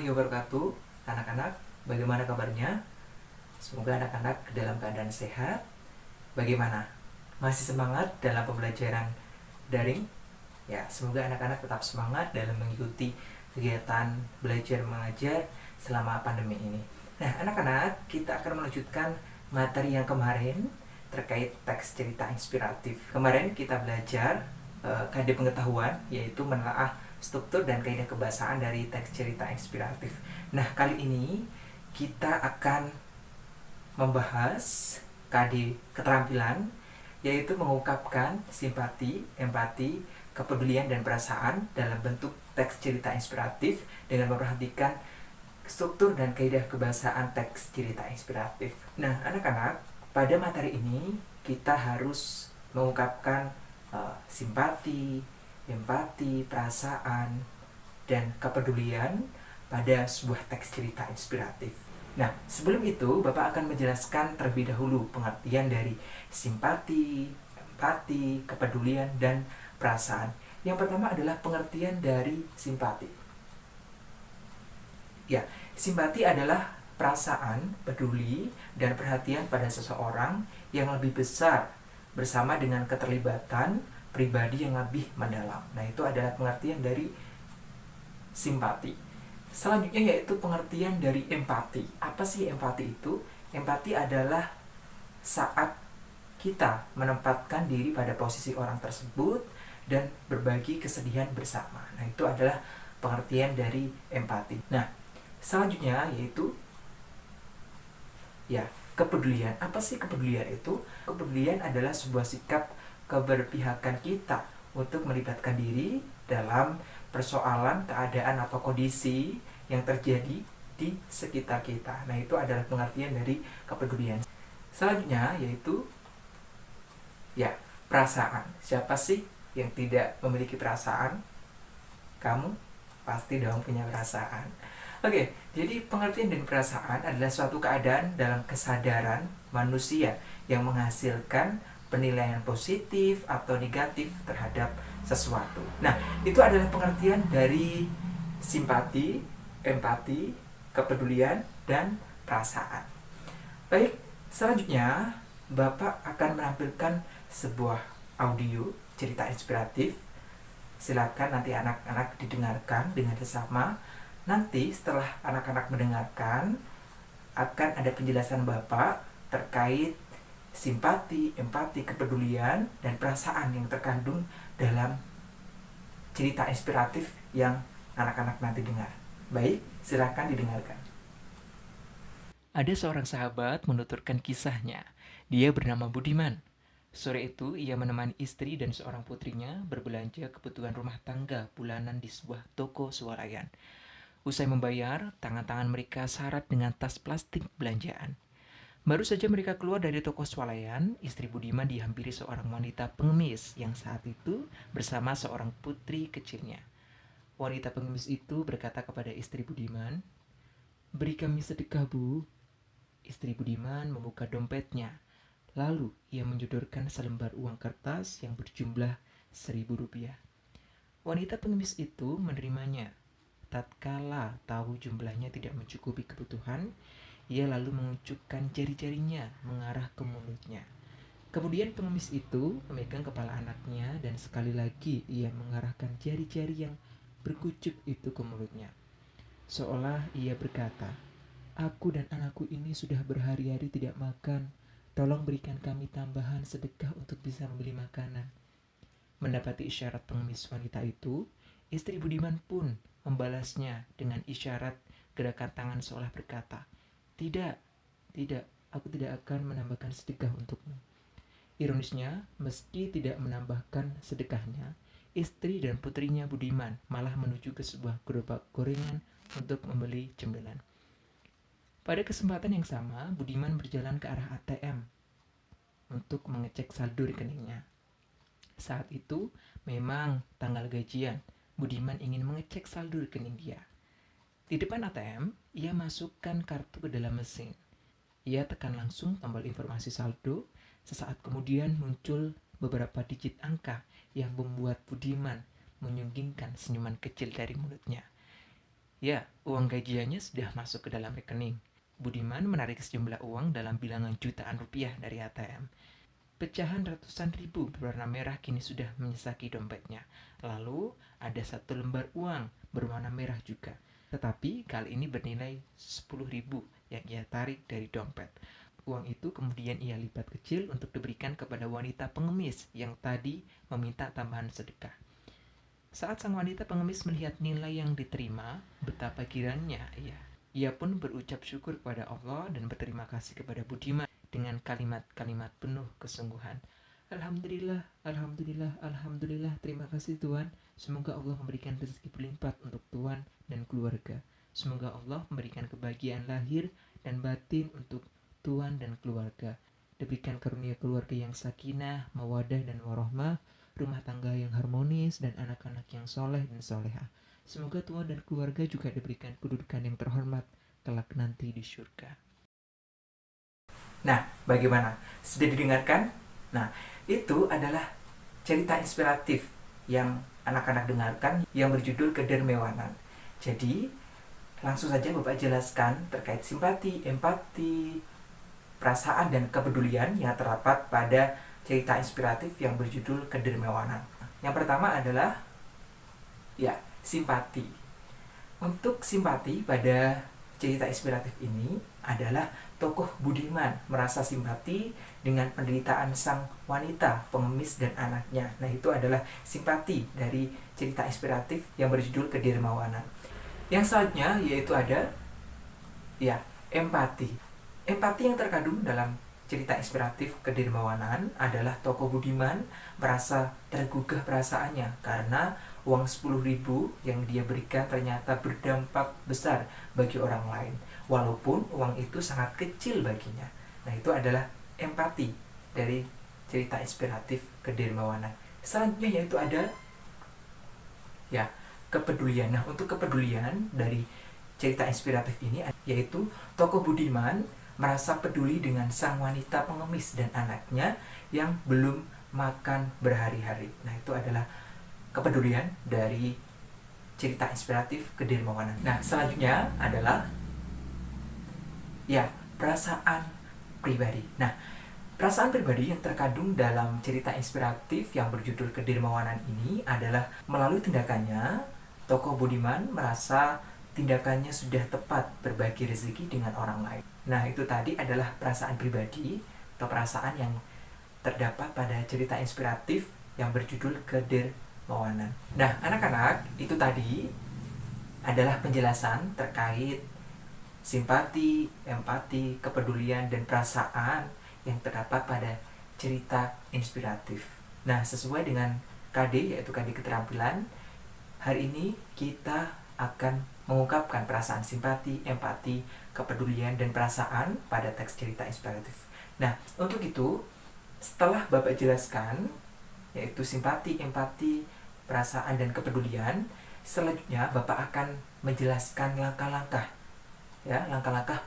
warahmatullahi wabarakatuh. Anak-anak, bagaimana kabarnya? Semoga anak-anak dalam keadaan sehat. Bagaimana? Masih semangat dalam pembelajaran daring? Ya, semoga anak-anak tetap semangat dalam mengikuti kegiatan belajar mengajar selama pandemi ini. Nah, anak-anak, kita akan melanjutkan materi yang kemarin terkait teks cerita inspiratif. Kemarin kita belajar KD pengetahuan, yaitu menelaah struktur dan kaidah kebahasaan dari teks cerita inspiratif. Nah, kali ini kita akan membahas KD keterampilan, yaitu mengungkapkan simpati, empati, kepedulian, dan perasaan dalam bentuk teks cerita inspiratif dengan memperhatikan struktur dan kaidah kebahasaan teks cerita inspiratif. Nah, anak-anak, pada materi ini kita harus mengungkapkan simpati, empati, perasaan, dan kepedulian pada sebuah teks cerita inspiratif. Nah, sebelum itu Bapak akan menjelaskan terlebih dahulu pengertian dari simpati, empati, kepedulian, dan perasaan. Yang pertama adalah pengertian dari simpati. Ya, simpati adalah perasaan, peduli, dan perhatian pada seseorang yang lebih besar bersama dengan keterlibatan pribadi yang lebih mendalam. Nah, itu adalah pengertian dari simpati. Selanjutnya yaitu pengertian dari empati. Apa sih empati itu? Empati adalah saat kita menempatkan diri pada posisi orang tersebut dan berbagi kesedihan bersama. Nah, itu adalah pengertian dari empati. Nah, selanjutnya yaitu kepedulian. Apa sih kepedulian itu? Kepedulian adalah sebuah sikap keberpihakan kita untuk melibatkan diri dalam persoalan, keadaan, atau kondisi yang terjadi di sekitar kita. Nah, itu adalah pengertian dari kepedulian. Selanjutnya yaitu perasaan. Siapa sih yang tidak memiliki perasaan? Kamu pasti dong punya perasaan. Oke, jadi pengertian dan perasaan adalah suatu keadaan dalam kesadaran manusia yang menghasilkan penilaian positif atau negatif terhadap sesuatu. Nah, itu adalah pengertian dari simpati, empati, kepedulian, dan perasaan. Baik, selanjutnya Bapak akan menampilkan sebuah audio cerita inspiratif. Silakan nanti anak-anak didengarkan dengan sesama. Nanti setelah anak-anak mendengarkan, akan ada penjelasan Bapak terkait simpati, empati, kepedulian, dan perasaan yang terkandung dalam cerita inspiratif yang anak-anak nanti dengar. Baik, silakan didengarkan. Ada seorang sahabat menuturkan kisahnya. Dia bernama Budiman. Sore itu ia menemani istri dan seorang putrinya berbelanja kebutuhan rumah tangga bulanan di sebuah toko swalayan. Usai membayar, tangan-tangan mereka syarat dengan tas plastik belanjaan. Baru saja mereka keluar dari toko swalayan, istri Budiman dihampiri seorang wanita pengemis yang saat itu bersama seorang putri kecilnya. Wanita pengemis itu berkata kepada istri Budiman, "Beri kami sedekah, Bu." Istri Budiman membuka dompetnya. Lalu ia menyodorkan selembar uang kertas yang berjumlah Rp1.000. Wanita pengemis itu menerimanya. Tatkala tahu jumlahnya tidak mencukupi kebutuhan, ia lalu mengucukkan jari-jarinya mengarah ke mulutnya. Kemudian pengemis itu memegang kepala anaknya dan sekali lagi ia mengarahkan jari-jari yang berkucuk itu ke mulutnya. Seolah ia berkata, "Aku dan anakku ini sudah berhari-hari tidak makan. Tolong berikan kami tambahan sedekah untuk bisa membeli makanan." Mendapati isyarat pengemis wanita itu, istri Budiman pun membalasnya dengan isyarat gerakan tangan seolah berkata, "Tidak, tidak, aku tidak akan menambahkan sedekah untukmu." Ironisnya, meski tidak menambahkan sedekahnya, istri dan putrinya Budiman malah menuju ke sebuah gerobak gorengan untuk membeli cemilan. Pada kesempatan yang sama, Budiman berjalan ke arah ATM untuk mengecek saldo rekeningnya. Saat itu, memang tanggal gajian. Budiman ingin mengecek saldo rekening dia. Di depan ATM, ia masukkan kartu ke dalam mesin. Ia tekan langsung tombol informasi saldo. Sesaat kemudian muncul beberapa digit angka yang membuat Budiman menyunggingkan senyuman kecil dari mulutnya. Ya, uang gajiannya sudah masuk ke dalam rekening. Budiman menarik sejumlah uang dalam bilangan jutaan rupiah dari ATM. Pecahan ratusan ribu berwarna merah kini sudah menyesaki dompetnya. Lalu ada satu lembar uang berwarna merah juga. Tetapi kali ini bernilai 10.000 yang ia tarik dari dompet. Uang itu kemudian ia lipat kecil untuk diberikan kepada wanita pengemis yang tadi meminta tambahan sedekah. Saat sang wanita pengemis melihat nilai yang diterima, betapa girangnya ia pun berucap syukur kepada Allah dan berterima kasih kepada Budiman dengan kalimat-kalimat penuh kesungguhan. Alhamdulillah, Alhamdulillah, Alhamdulillah, terima kasih Tuhan. Semoga Allah memberikan rezeki berlimpah untuk Tuhan dan keluarga. Semoga Allah memberikan kebahagiaan lahir dan batin untuk Tuhan dan keluarga. Diberikan karunia keluarga yang sakinah, mawadah dan warahmah, rumah tangga yang harmonis, dan anak-anak yang soleh dan soleha. Semoga Tuhan dan keluarga juga diberikan kedudukan yang terhormat kelak nanti di surga. Nah, bagaimana? Sudah didengarkan? Nah, itu adalah cerita inspiratif yang anak-anak dengarkan yang berjudul Kedermewanan. Jadi, langsung saja Bapak jelaskan terkait simpati, empati, perasaan, dan kepedulian yang terdapat pada cerita inspiratif yang berjudul Kedermewanan. Yang pertama adalah simpati. Untuk simpati pada cerita inspiratif ini adalah tokoh Budiman merasa simpati dengan penderitaan sang wanita pengemis dan anaknya. Nah, itu adalah simpati dari cerita inspiratif yang berjudul Kedermawanan. Yang selanjutnya yaitu ada empati. Empati yang terkandung dalam cerita inspiratif Kedermawanan adalah tokoh Budiman merasa tergugah perasaannya karena uang 10.000 yang dia berikan ternyata berdampak besar bagi orang lain, walaupun uang itu sangat kecil baginya. Nah, itu adalah empati dari cerita inspiratif Kedermawanan. Selanjutnya yaitu ada kepedulian. Nah, untuk kepedulian dari cerita inspiratif ini yaitu tokoh Budiman merasa peduli dengan sang wanita pengemis dan anaknya yang belum makan berhari-hari. Nah, itu adalah kepedulian dari cerita inspiratif Kedermawanan. Nah, selanjutnya adalah perasaan pribadi. Nah, perasaan pribadi yang terkandung dalam cerita inspiratif yang berjudul Kedermawanan ini adalah melalui tindakannya, tokoh Budiman merasa tindakannya sudah tepat berbagi rezeki dengan orang lain. Nah, itu tadi adalah perasaan pribadi atau perasaan yang terdapat pada cerita inspiratif yang berjudul Kedermawanan. Nah, anak-anak, itu tadi adalah penjelasan terkait simpati, empati, kepedulian, dan perasaan yang terdapat pada cerita inspiratif. Nah, sesuai dengan KD, yaitu KD keterampilan, hari ini kita akan mengungkapkan perasaan simpati, empati, kepedulian, dan perasaan pada teks cerita inspiratif. Nah, untuk itu, setelah Bapak jelaskan, yaitu simpati, empati, perasaan, dan kepedulian, selanjutnya Bapak akan menjelaskan langkah-langkah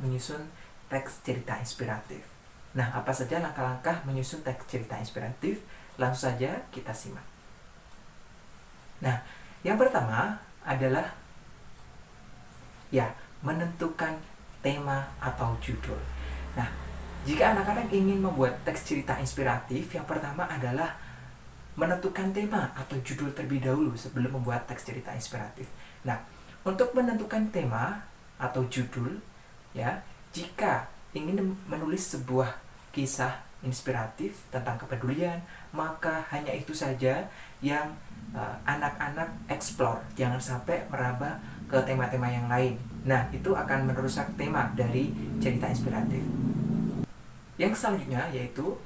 menyusun teks cerita inspiratif. Nah, apa saja langkah-langkah menyusun teks cerita inspiratif? Langsung saja kita simak. Nah, yang pertama adalah menentukan tema atau judul. Nah, jika anak-anak ingin membuat teks cerita inspiratif, yang pertama adalah menentukan tema atau judul terlebih dahulu sebelum membuat teks cerita inspiratif. Nah, untuk menentukan tema atau judul, jika ingin menulis sebuah kisah inspiratif tentang kepedulian, maka hanya itu saja yang anak-anak explore, jangan sampai merambah ke tema-tema yang lain. Nah, itu akan merusak tema dari cerita inspiratif. Yang selanjutnya yaitu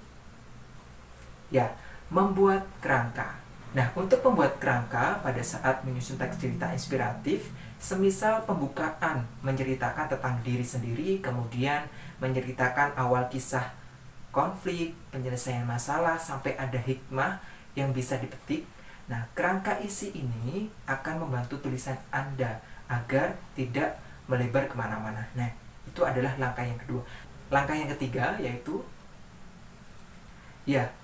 membuat kerangka. Nah, untuk membuat kerangka pada saat menyusun teks cerita inspiratif, semisal pembukaan menceritakan tentang diri sendiri, kemudian menceritakan awal kisah konflik, penyelesaian masalah, sampai ada hikmah yang bisa dipetik. Nah, kerangka isi ini akan membantu tulisan Anda agar tidak melebar kemana-mana. Nah, itu adalah langkah yang kedua. Langkah yang ketiga yaitu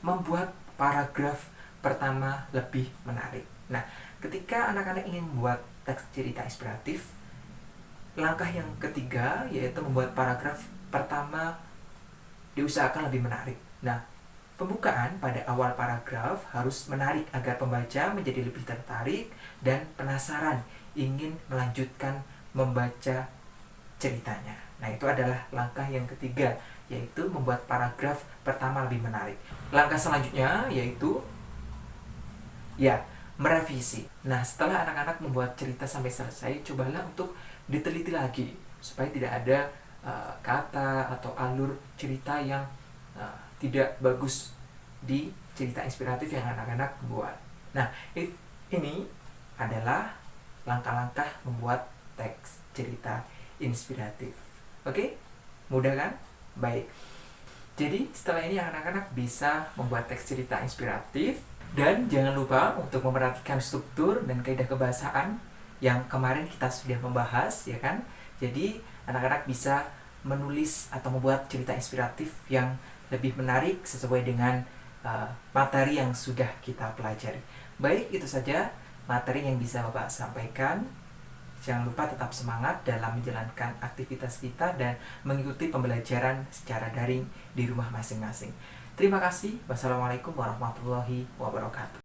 membuat paragraf pertama lebih menarik. Nah, ketika anak-anak ingin membuat teks cerita inspiratif, langkah yang ketiga yaitu membuat paragraf pertama diusahakan lebih menarik. Nah, pembukaan pada awal paragraf harus menarik agar pembaca menjadi lebih tertarik dan penasaran ingin melanjutkan membaca ceritanya. Nah, itu adalah langkah yang ketiga, yaitu membuat paragraf pertama lebih menarik. Langkah selanjutnya yaitu merevisi. Nah, setelah anak-anak membuat cerita sampai selesai, cobalah untuk diteliti lagi supaya tidak ada kata atau alur cerita yang tidak bagus di cerita inspiratif yang anak-anak buat. Nah, ini adalah langkah-langkah membuat teks cerita inspiratif. Oke? Mudah kan? Baik. Jadi, setelah ini anak-anak bisa membuat teks cerita inspiratif. Dan jangan lupa untuk memperhatikan struktur dan kaidah kebahasaan yang kemarin kita sudah membahas, ya kan? Jadi, anak-anak bisa menulis atau membuat cerita inspiratif yang lebih menarik sesuai dengan materi yang sudah kita pelajari. Baik, itu saja materi yang bisa Bapak sampaikan. Jangan lupa tetap semangat dalam menjalankan aktivitas kita dan mengikuti pembelajaran secara daring di rumah masing-masing. Terima kasih. Wassalamualaikum warahmatullahi wabarakatuh.